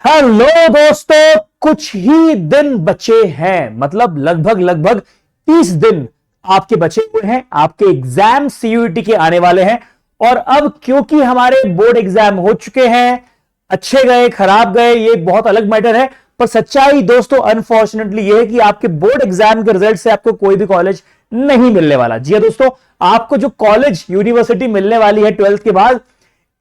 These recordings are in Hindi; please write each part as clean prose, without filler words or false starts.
हेलो दोस्तों, कुछ ही दिन बचे हैं। मतलब लगभग 30 दिन आपके बचे हुए हैं। आपके एग्जाम सीयूईटी के आने वाले हैं। और अब क्योंकि हमारे बोर्ड एग्जाम हो चुके हैं, अच्छे गए खराब गए ये बहुत अलग मैटर है, पर सच्चाई दोस्तों अनफॉर्चुनेटली ये है कि आपके बोर्ड एग्जाम के रिजल्ट से आपको कोई भी कॉलेज नहीं मिलने वाला। जी दोस्तों, आपको जो कॉलेज यूनिवर्सिटी मिलने वाली है 12th के बाद,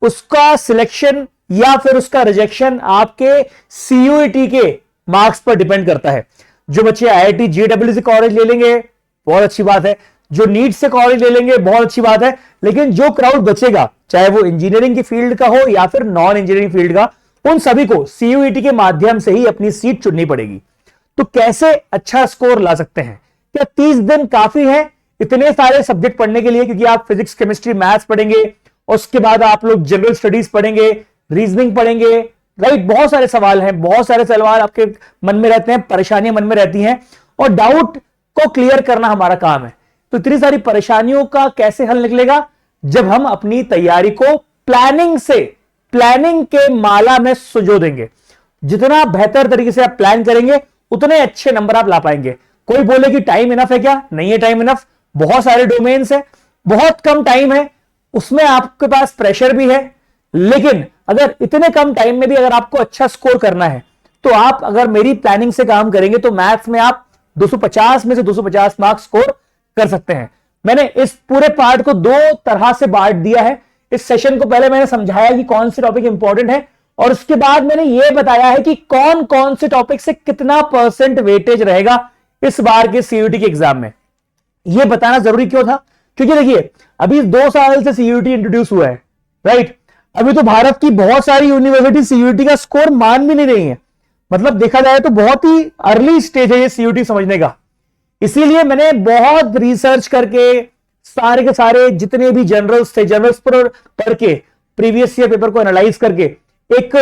उसका सिलेक्शन या फिर उसका रिजेक्शन आपके सीयूईटी के मार्क्स पर डिपेंड करता है। जो बच्चे आईआईटी जेईई से कॉलेज ले लेंगे बहुत अच्छी बात है, जो नीट से कॉलेज ले लेंगे बहुत अच्छी बात है, लेकिन जो क्राउड बचेगा चाहे वो इंजीनियरिंग की फील्ड का हो या फिर नॉन इंजीनियरिंग फील्ड का, उन सभी को सीयूईटी के माध्यम से ही अपनी सीट चुननी पड़ेगी। तो कैसे अच्छा स्कोर ला सकते हैं? क्या 30 दिन काफी है इतने सारे सब्जेक्ट पढ़ने के लिए? क्योंकि आप फिजिक्स केमिस्ट्री मैथ्स पढ़ेंगे, उसके बाद आप लोग जनरल स्टडीज पढ़ेंगे, रीजनिंग पढ़ेंगे, राइट। बहुत सारे सवाल हैं, बहुत सारे सवाल आपके मन में रहते हैं, परेशानियां मन में रहती हैं और डाउट को क्लियर करना हमारा काम है। तो इतनी सारी परेशानियों का कैसे हल निकलेगा? जब हम अपनी तैयारी को प्लानिंग के माला में सुजो देंगे। जितना बेहतर तरीके से आप प्लान करेंगे उतने अच्छे नंबर आप ला पाएंगे। कोई बोले कि टाइम इनफ है, क्या नहीं है टाइम इनफ? बहुत सारे डोमेन्स है, बहुत कम टाइम है, उसमें आपके पास प्रेशर भी है। लेकिन अगर इतने कम टाइम में भी अगर आपको अच्छा स्कोर करना है तो आप अगर मेरी प्लानिंग से काम करेंगे तो मैथ्स में आप 250 में से 250 मार्क्स स्कोर कर सकते हैं। मैंने इस पूरे पार्ट को दो तरह से बांट दिया है। इस सेशन को पहले मैंने समझाया कि कौन से टॉपिक इंपॉर्टेंट है और उसके बाद मैंने यह बताया है कि कौन कौन से टॉपिक से कितना % वेटेज रहेगा इस बार के सीयूईटी के एग्जाम में। यह बताना जरूरी क्यों था? क्योंकि देखिए, अभी 2 साल से सीयूईटी इंट्रोड्यूस हुआ है, राइट। अभी तो भारत की बहुत सारी यूनिवर्सिटी सीयूईटी का स्कोर मान भी नहीं रही है। मतलब देखा जाए तो बहुत ही अर्ली स्टेज है ये सीयूईटी समझने का। इसीलिए मैंने बहुत रिसर्च करके सारे के सारे जितने भी जर्नल्स थे, जर्नल्स पर पढ़ के प्रीवियस ईयर पेपर को एनालाइज करके एक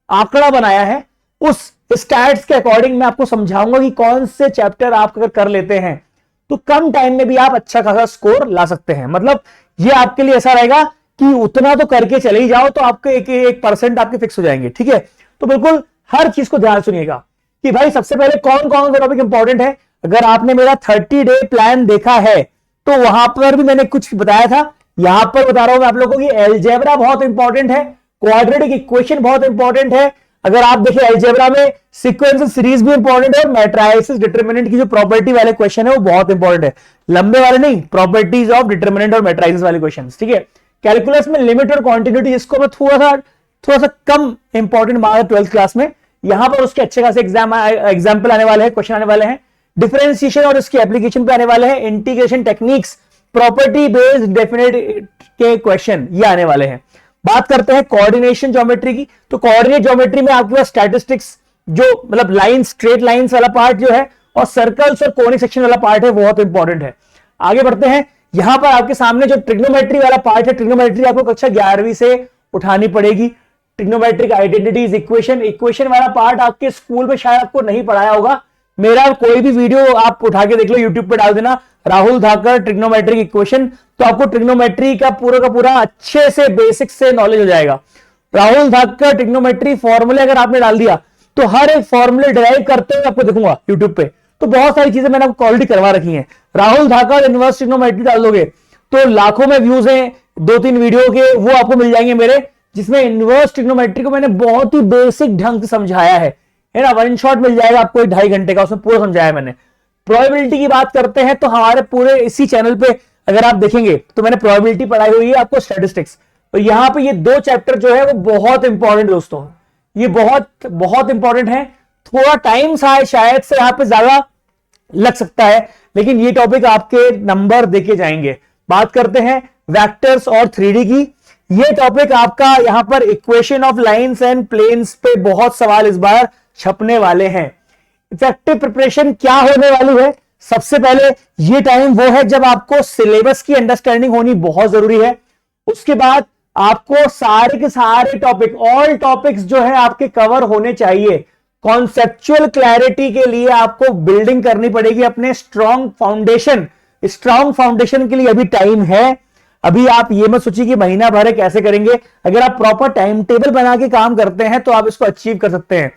आंकड़ा बनाया है। उस स्टैट्स के अकॉर्डिंग मैं आपको समझाऊंगा कि कौन से चैप्टर आप अगर कर लेते हैं तो कम टाइम में भी आप अच्छा खासा स्कोर ला सकते हैं। मतलब ये आपके लिए ऐसा रहेगा कि उतना तो करके चले ही जाओ तो आपके एक % आपके फिक्स हो जाएंगे। ठीक है, तो बिल्कुल हर चीज को ध्यान सुनिएगा कि भाई सबसे पहले कौन कौन सा टॉपिक इंपॉर्टेंट है। अगर आपने मेरा 30 डे प्लान देखा है तो वहां पर भी मैंने कुछ बताया था, यहां पर बता रहा हूं मैं आप लोगों को कि अलजेब्रा बहुत इंपॉर्टेंट है, क्वाड्रेटिक इक्वेशन बहुत इंपॉर्टेंट है। अगर आप देखिए अलजेब्रा में सीक्वेंस सीरीज भी इंपॉर्टेंट है, मैट्रिसेस डिटरमिनेंट की जो प्रॉपर्टी वाले क्वेश्चन है वो बहुत इंपॉर्टेंट है। लंबे वाले नहीं, प्रॉपर्टीज ऑफ डिटरमिनेंट और मैट्रिसेस वाले क्वेश्चन। ठीक है, कैलकुलस में लिमिट और क्वांटिटी जिसको मैं थोड़ा सा कम इंपॉर्टेंट माना 12th क्लास में, यहां पर उसके अच्छे खासे एग्जाम्पल आने वाले हैं, क्वेश्चन आने वाले हैं। डिफरेंशिएशन और इसकी एप्लीकेशन पे आने वाले हैं। Integration techniques, property based definite के क्वेश्चन ये आने वाले हैं। बात करते हैं कोऑर्डिनेशन ज्योमेट्री की। तो कोऑर्डिनेट ज्योमेट्री में आपके पास स्टैटिस्टिक्स, जो मतलब लाइन स्ट्रेट लाइंस वाला पार्ट जो है, और सर्कल्स और कोनिक सेक्शन वाला पार्ट है, बहुत इंपॉर्टेंट है। आगे बढ़ते हैं, यहां पर आपके सामने जो ट्रिग्नोमेट्री वाला पार्ट है, ट्रिग्नोमेट्री आपको कक्षा 11वीं से उठानी पड़ेगी। ट्रिग्नोमेट्रिक आइडेंटिटीज, इक्वेशन वाला पार्ट आपके स्कूल में शायद आपको नहीं पढ़ाया होगा। मेरा कोई भी वीडियो आप उठा के देख लो, यूट्यूब पे डाल देना राहुल धाकर ट्रिग्नोमेट्रिक इक्वेशन, तो आपको ट्रिग्नोमेट्री का पूरा अच्छे से बेसिक से नॉलेज हो जाएगा। राहुल धाकर ट्रिग्नोमेट्री फॉर्मूले अगर आपने डाल दिया तो हर एक फॉर्मूले डिराइव करते हुए आपको दिखूंगा यूट्यूब पे। तो बहुत सारी चीजें मैंने आपको ऑलरेडी करवा रखी हैं। राहुल धाकर इनवर्स ट्रिग्नोमेट्री डाल दोगे तो लाखों में व्यूज हैं 2-3 वीडियो के, वो आपको मिल जाएंगे मेरे, जिसमें इनवर्स ट्रिग्नोमेट्री को मैंने बहुत ही बेसिक ढंग से समझाया है ना। 1 शॉट मिल जाएगा आपको 2.5 घंटे का, उसमें पूरा समझाया मैंने। प्रोबेबिलिटी की बात करते हैं तो हमारे पूरे इसी चैनल पे अगर आप देखेंगे तो मैंने प्रोबेबिलिटी पढ़ाई हुई है, आपको स्टैटिस्टिक्स। तो यहां पे ये 2 चैप्टर जो है वो बहुत इंपॉर्टेंट दोस्तों, ये बहुत इंपॉर्टेंट है। थोड़ा टाइम शायद से यहां पे ज्यादा लग सकता है, लेकिन ये टॉपिक आपके नंबर देके जाएंगे। बात करते हैं वेक्टर्स और 3D की। ये टॉपिक आपका यहां पर equation of lines and planes पे बहुत सवाल इस बार छपने वाले हैं। इफेक्टिव प्रिपरेशन क्या होने वाली है? सबसे पहले ये टाइम वो है जब आपको सिलेबस की अंडरस्टैंडिंग होनी बहुत जरूरी है। उसके बाद आपको सारे के सारे टॉपिक, ऑल टॉपिक्स जो है आपके कवर होने चाहिए। कॉन्सेप्चुअल क्लैरिटी के लिए आपको बिल्डिंग करनी पड़ेगी अपने स्ट्रॉन्ग फाउंडेशन के लिए अभी टाइम है। अभी आप ये मत सोचिए कि महीना भर है कैसे करेंगे। अगर आप प्रॉपर टाइम टेबल बना के काम करते हैं तो आप इसको अचीव कर सकते हैं।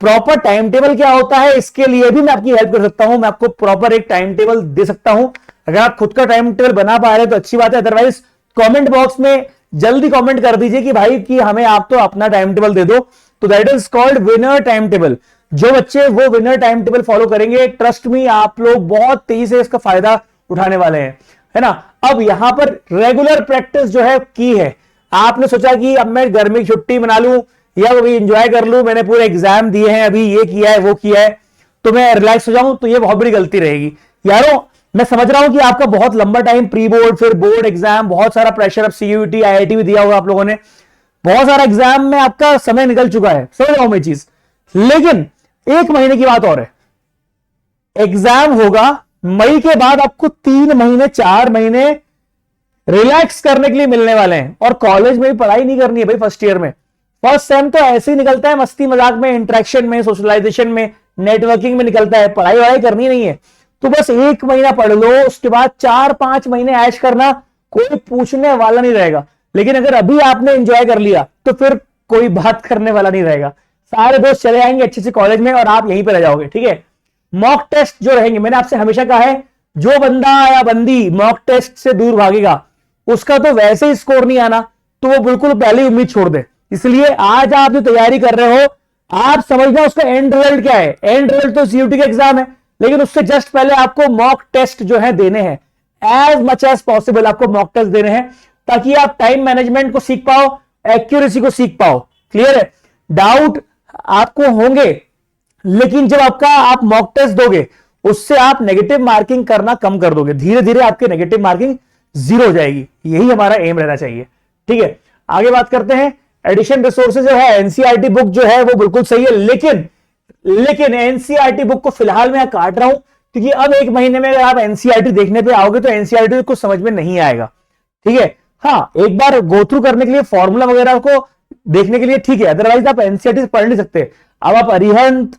प्रॉपर टाइम टेबल क्या होता है, इसके लिए भी मैं आपकी हेल्प कर सकता हूं। मैं आपको प्रॉपर एक टाइम टेबल दे सकता हूं। अगर आप खुद का टाइम टेबल बना पा रहे हैं तो अच्छी बात है, अदरवाइज कमेंट बॉक्स में जल्दी कमेंट कर दीजिए कि भाई कि हमें आप तो अपना टाइम टेबल दे दो। तो that is called winner time table. जो बच्चे वो विनर टाइम टेबल फॉलो करेंगे, ट्रस्ट मी, आप लोग बहुत तेजी से इसका फायदा उठाने वाले हैं, है ना। अब यहां पर रेगुलर प्रैक्टिस जो है की है। आपने सोचा कि अब मैं गर्मी की छुट्टी मना लूं या अभी एंजॉय कर लूं, मैंने पूरे एग्जाम दिए हैं, अभी ये किया है वो किया है, तो मैं रिलैक्स हो जाऊं, तो ये बहुत बड़ी गलती रहेगी यारों। मैं समझ रहा हूं कि आपका बहुत लंबा टाइम, प्री बोर्ड, फिर बोर्ड एग्जाम, बहुत सारा प्रेशर, अब सीयूईटी आईआईटी भी दिया होगा आप लोगों ने, बहुत सारा एग्जाम में आपका समय निकल चुका है, समझ रहा हूं मैं चीज। लेकिन एक महीने की बात और है, एग्जाम होगा मई के बाद, आपको 3 महीने 4 महीने रिलैक्स करने के लिए मिलने वाले हैं। और कॉलेज में भी पढ़ाई नहीं करनी है भाई। फर्स्ट ईयर में, फर्स्ट सेम तो ऐसे ही निकलता है, मस्ती मजाक में, इंटरेक्शन में, सोशलाइजेशन में, नेटवर्किंग में निकलता है, पढ़ाई वढ़ाई करनी नहीं है। तो बस 1 महीना पढ़ लो, उसके बाद 4-5 महीने ऐश करना, कोई पूछने वाला नहीं रहेगा। लेकिन अगर अभी आपने एंजॉय कर लिया तो फिर कोई बात करने वाला नहीं रहेगा। सारे दोस्त चले आएंगे अच्छे से कॉलेज में और आप यहीं पर रह जाओगे, ठीक है। मॉक टेस्ट जो रहेंगे, मैंने आपसे हमेशा कहा है, जो बंदा या बंदी मॉक टेस्ट से दूर भागेगा उसका तो वैसे ही स्कोर नहीं आना, तो वो बिल्कुल पहले ही उम्मीद छोड़ दे। इसलिए आज आप जो तैयारी कर रहे हो, आप समझना उसका एंड रिजल्ट क्या है। एंड रिजल्ट तो सीयूटी का एग्जाम है, लेकिन उससे जस्ट पहले आपको मॉक टेस्ट जो है देने हैं। एज मच एज पॉसिबल आपको मॉक टेस्ट देने हैं, ताकि आप टाइम मैनेजमेंट को सीख पाओ, एक्यूरेसी को सीख पाओ। क्लियर है। डाउट आपको होंगे, लेकिन जब आप मॉक टेस्ट दोगे, उससे आप नेगेटिव मार्किंग करना कम कर दोगे। धीरे धीरे आपकी नेगेटिव मार्किंग 0 हो जाएगी। यही हमारा एम रहना चाहिए, ठीक है। आगे बात करते हैं। एडिशन रिसोर्सेज जो है, एनसीईआरटी बुक जो है वो बिल्कुल सही है, लेकिन एनसीईआरटी बुक को फिलहाल मैं काट रहा हूं, क्योंकि अब 1 महीने में अगर आप एनसीईआरटी देखने पे आओगे तो एनसीईआरटी को समझ में नहीं आएगा, ठीक है। हाँ, एक बार गो थ्रू करने के लिए, फॉर्मूला वगैरह को देखने के लिए ठीक है, अदरवाइज आप एनसीईआरटी पढ़ नहीं सकते। अब आप अरिहंत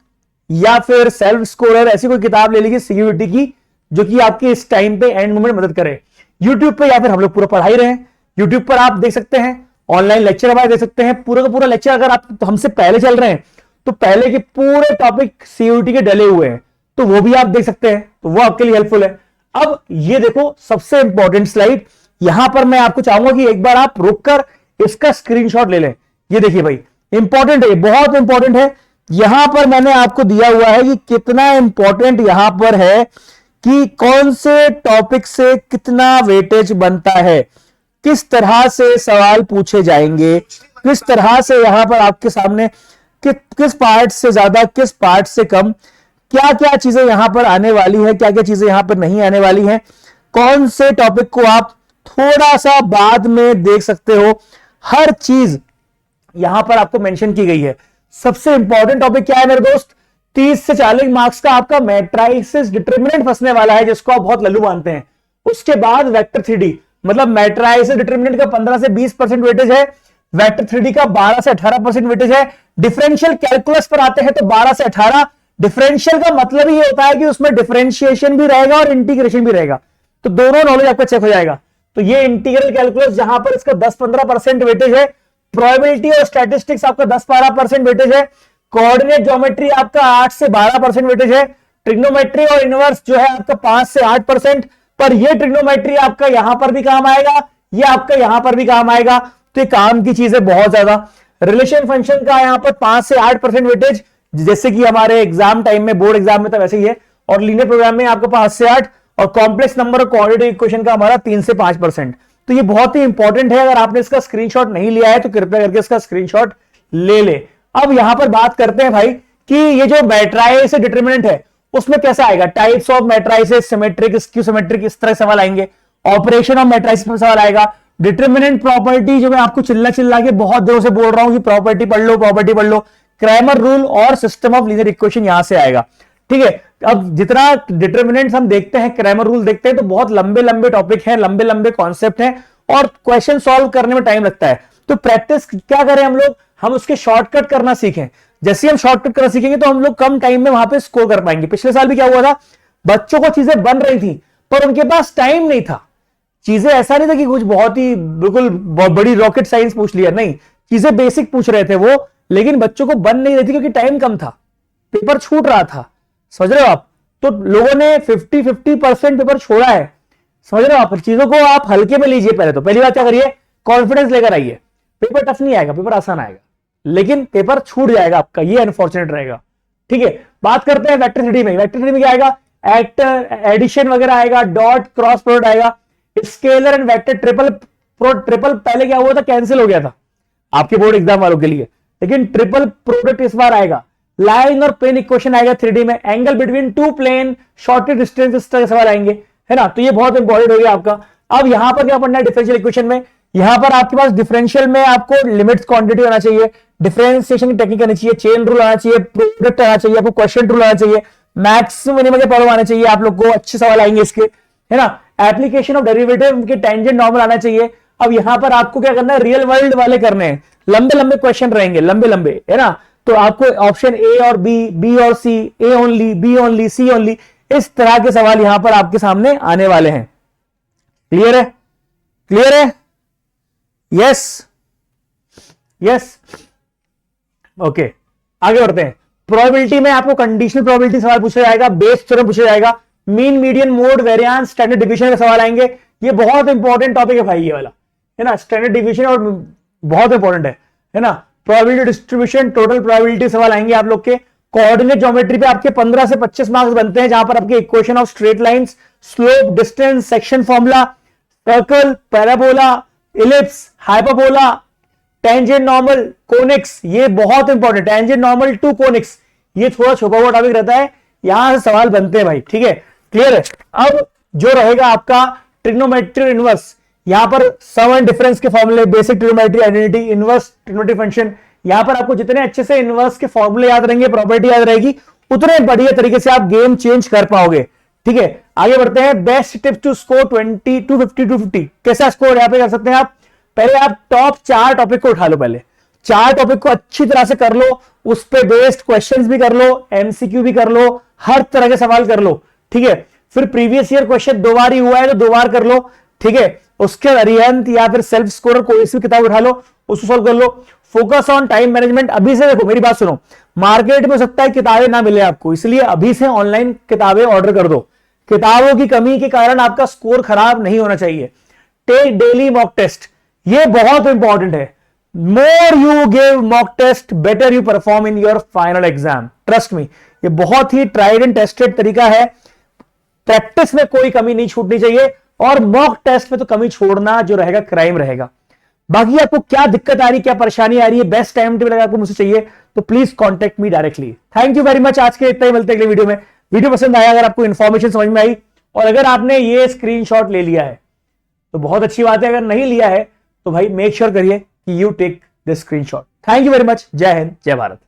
या फिर सेल्फ स्कोरर ऐसी कोई किताब ले लीजिए सीयूईटी की, जो कि आपके इस टाइम पे एंड मोमेंट मदद करे। यूट्यूब पे या फिर हम लोग पूरा पढ़ाई रहे हैं, यूट्यूब पर आप देख सकते हैं, ऑनलाइन लेक्चर हमारे देख सकते हैं, पूरा का पूरा लेक्चर। अगर आप हमसे पहले चल रहे हैं तो पहले के पूरे टॉपिक सीयूईटी के डले हुए हैं, तो वो भी आप देख सकते हैं, तो वो आपके लिए हेल्पफुल है। अब ये देखो सबसे इंपॉर्टेंट स्लाइड, यहां पर मैं आपको चाहूंगा कि एक बार आप रुककर इसका स्क्रीनशॉट ले लें। ये देखिए भाई, इंपॉर्टेंट है, बहुत इंपॉर्टेंट है। यहां पर मैंने आपको दिया हुआ है कि कितना इंपॉर्टेंट यहां पर है कि कौन से टॉपिक से कितना वेटेज बनता है, किस तरह से सवाल पूछे जाएंगे, किस तरह से यहां पर आपके सामने किस पार्ट से ज्यादा, किस पार्ट से कम, क्या क्या चीजें यहां पर आने वाली है, क्या क्या चीजें यहां पर नहीं आने वाली हैं, कौन से टॉपिक को आप थोड़ा सा बाद में देख सकते हो, हर चीज यहां पर आपको मेंशन की गई है। सबसे इंपॉर्टेंट टॉपिक क्या है मेरे दोस्त, 30 से 40 मार्क्स का आपका मैट्राइसिस डिटरमिनेंट फंसने वाला है, जिसको आप बहुत लल्लू मानते हैं। उसके बाद वेक्टर 3D, मतलब मैट्राइसिस डिटरमिनेंट का 15 से 20% वेटेज है, वेक्टर 3D का 12 से 18% वेटेज है। डिफरेंशियल कैलकुलस पर आते हैं तो 12 से 18। डिफरेंशियल का मतलब ही होता है कि उसमें डिफरेंशिएशन भी रहेगा और इंटीग्रेशन भी रहेगा, तो दोनों नॉलेज आपका चेक हो जाएगा। तो ये इंटीग्रल कैलकुलस जहां पर इसका 10-15% वेटेज है, प्रोबेबिलिटी और स्टैटिस्टिक्स आपका 10-12% वेटेज है, कोऑर्डिनेट ज्योमेट्री आपका 8 से 12% वेटेज है, ट्रिग्नोमेट्री और इनवर्स जो है आपका 5 से 8%। पर ये ट्रिग्नोमेट्री आपका यहां पर भी काम आएगा, ये आपका यहां पर भी काम आएगा, तो ये काम की चीज है बहुत ज्यादा। रिलेशन फंक्शन का यहां पर 5 से 8% वेटेज, जैसे कि हमारे एग्जाम टाइम में, बोर्ड एग्जाम में तो वैसे ही है, और लीनियर प्रोग्राम में आपका 5 से 8, और कॉम्प्लेक्स नंबर और क्वाड्रेटिक इक्वेशन का हमारा 3 से 5%। तो ये बहुत ही इंपॉर्टेंट है। अगर आपने इसका स्क्रीनशॉट नहीं लिया है तो कृपया करके इसका स्क्रीनशॉट ले ले। अब यहां पर बात करते हैं भाई कि ये जो मैट्राइसिस डिटरमिनेंट है उसमें कैसा आएगा, types of matrices, symmetric, skew symmetric, इस तरह सवाल आएंगे। ऑपरेशन ऑफ मैट्राइसिस में सवाल आएगा। डिटरमिनेंट प्रॉपर्टी, जो मैं आपको चिल्ला के बहुत देर से बोल रहा हूं कि प्रॉपर्टी पढ़ लो, प्रॉपर्टी पढ़ लो, क्रैमर रूल और सिस्टम ऑफ लीनियर इक्वेशन यहां से आएगा, ठीक है। अब जितना डिटरमिनेंट्स हम देखते हैं, क्रैमर रूल देखते हैं, तो बहुत लंबे लंबे टॉपिक हैं, लंबे लंबे कॉन्सेप्ट हैं, और क्वेश्चन सॉल्व करने में टाइम लगता है। तो प्रैक्टिस क्या करें हम लोग, हम उसके शॉर्टकट करना सीखें। जैसे हम शॉर्टकट करना सीखेंगे तो हम लोग कम टाइम में वहां पे स्कोर कर पाएंगे। पिछले साल भी क्या हुआ था, बच्चों को चीजें बन रही थी पर उनके पास टाइम नहीं था। चीजें ऐसा नहीं था कि कुछ बहुत ही बिल्कुल बहुत बड़ी रॉकेट साइंस पूछ लिया, नहीं, चीजें बेसिक पूछ रहे थे वो, लेकिन बच्चों को बन नहीं रही थी क्योंकि टाइम कम था, पेपर छूट रहा था। समझ रहे हो आप? तो लोगों ने 50% पेपर छोड़ा है। समझ रहे हो आप? चीजों को आप हल्के में लीजिए। पहले तो पहली बात क्या करिए, कॉन्फिडेंस लेकर आइए। पेपर टफ नहीं आएगा, पेपर आसान आएगा, लेकिन पेपर छूट जाएगा आपका, ये अनफॉर्चुनेट रहेगा। ठीक है, बात करते हैं वेक्टर थ्री में। वेक्टर थ्री में क्या आएगा, एक्टर एडिशन वगैरह आएगा, डॉट क्रॉस प्रोडक्ट आएगा, scalar and vector triple triple पहले क्या हुआ था, कैंसिल हो गया था आपके बोर्ड एग्जाम वालों के लिए, लेकिन ट्रिपल प्रोडक्ट इस बार आएगा। लाइन और प्लेन इक्वेशन आएगा 3D में, angle between two plane, shortest distance, इस तरह के सवाल आएंगे, है ना। तो ये बहुत इंपॉर्टेंट हो गया आपका। अब यहां पर क्या पढ़ना है, डिफरेंशियल इक्वेशन में, यहां पर आपके पास डिफरेंशियल में आपको लिमिट्स क्वांटिटी आना चाहिए, डिफरेंशिएशन की टेक्निक आनी चाहिए, चेन रूल आना चाहिए, प्रोडक्ट आना चाहिए, आपको क्वेश्चन रूल आना चाहिए, मैक्स मिनिमम के प्रॉब्लम आने चाहिए आप लोग को, अच्छे सवाल आएंगे इसके, है ना। एप्लीकेशन ऑफ डेरिवेटिव के टेंजेंट नॉर्मल आना चाहिए। अब यहां पर आपको क्या करना है, रियल वर्ल्ड वाले करने हैं, लंबे लंबे क्वेश्चन रहेंगे, लंबे लंबे, है ना। तो आपको ऑप्शन ए और बी, बी और सी, A only, B only, C only, इस तरह के सवाल यहां पर आपके सामने आने वाले हैं। क्लियर है? क्लियर है? यस, यस, ओके, आगे बढ़ते हैं। प्रोबेबिलिटी में आपको कंडीशनल प्रोबेबिलिटी सवाल पूछा जाएगा, बेस थ्योरम पूछा जाएगा, mean median mode variance standard division के सवाल आएंगे। ये बहुत इंपॉर्टेंट टॉपिक है भाई, ये वाला, है ना, स्टैंडर्ड डिवीजन, और बहुत इंपॉर्टेंट है ना। प्रोबेबिलिटी डिस्ट्रीब्यूशन, टोटल प्रोबेबिलिटी सवाल आएंगे आप लोग के। कोऑर्डिनेट ज्योमेट्री पे आपके 15 से 25 मार्क्स बनते हैं, जहां पर आपके equation of straight lines, slope, distance, section formula, circle, parabola, ellipse, hyperbola, tangent normal, conics, ये बहुत important, tangent normal to conics, ये थोड़ा छुपा हुआ टॉपिक रहता है, यहां से सवाल बनते हैं भाई। ठीक है, क्लियर है? अब जो रहेगा आपका ट्रिग्नोमेट्री इनवर्स, यहां पर सम एंड डिफरेंस के फॉर्मूले, basic trigonometry identity, inverse trigonometry function, यहां पर आपको जितने अच्छे से इनवर्स के फॉर्मूले याद रहेंगे, प्रॉपर्टी याद रहेगी, उतने बढ़िया तरीके से आप गेम चेंज कर पाओगे। ठीक है, आगे बढ़ते हैं। बेस्ट टिप्स टू स्कोर 20, 250, 250, कैसा स्कोर यहां पे कर सकते हैं आप? पहले आप टॉप 4 टॉपिक को उठा लो, पहले 4 टॉपिक को अच्छी तरह से कर लो, उस पे बेस्ड क्वेश्चंस भी कर लो, एमसीक्यू भी कर लो, हर तरह के सवाल कर लो। ठीक है, फिर प्रीवियस ईयर क्वेश्चन 2 बार ही हुआ है तो 2 बार कर लो। ठीक है, उसके अरिहंत या फिर सेल्फ स्कोरर कोई सी किताब उठा लो, उसको सॉल्व कर लो। Focus on time management. अभी से देखो, मेरी बात सुनो, मार्केट में हो सकता है किताबें ना मिले आपको, इसलिए अभी से ऑनलाइन किताबें ऑर्डर कर दो। किताबों की कमी के कारण आपका स्कोर खराब नहीं होना चाहिए। टेक डेली मॉक टेस्ट, ये बहुत इंपॉर्टेंट है। More you give mock test, better you perform in your final exam. Trust me, ये बहुत ही ट्राइड एंड टेस्टेड तरीका है। प्रैक्टिस में कोई कमी नहीं छूटनी चाहिए, और मॉक टेस्ट में तो कमी छोड़ना जो रहेगा क्राइम रहेगा। बाकी आपको क्या दिक्कत आ रही है, क्या परेशानी आ रही है, बेस्ट टाइम टेबल अगर आपको मुझसे चाहिए तो please contact me directly. Thank you very much. आज के इतना ही, मिलते हैं अगले वीडियो में। वीडियो पसंद आया, अगर आपको इन्फॉर्मेशन समझ में आई, और अगर आपने ये स्क्रीनशॉट ले लिया है तो बहुत अच्छी बात है, अगर नहीं लिया है तो भाई मेक श्योर करिए कि you take this screenshot. Thank you very much. जय हिंद, जय भारत।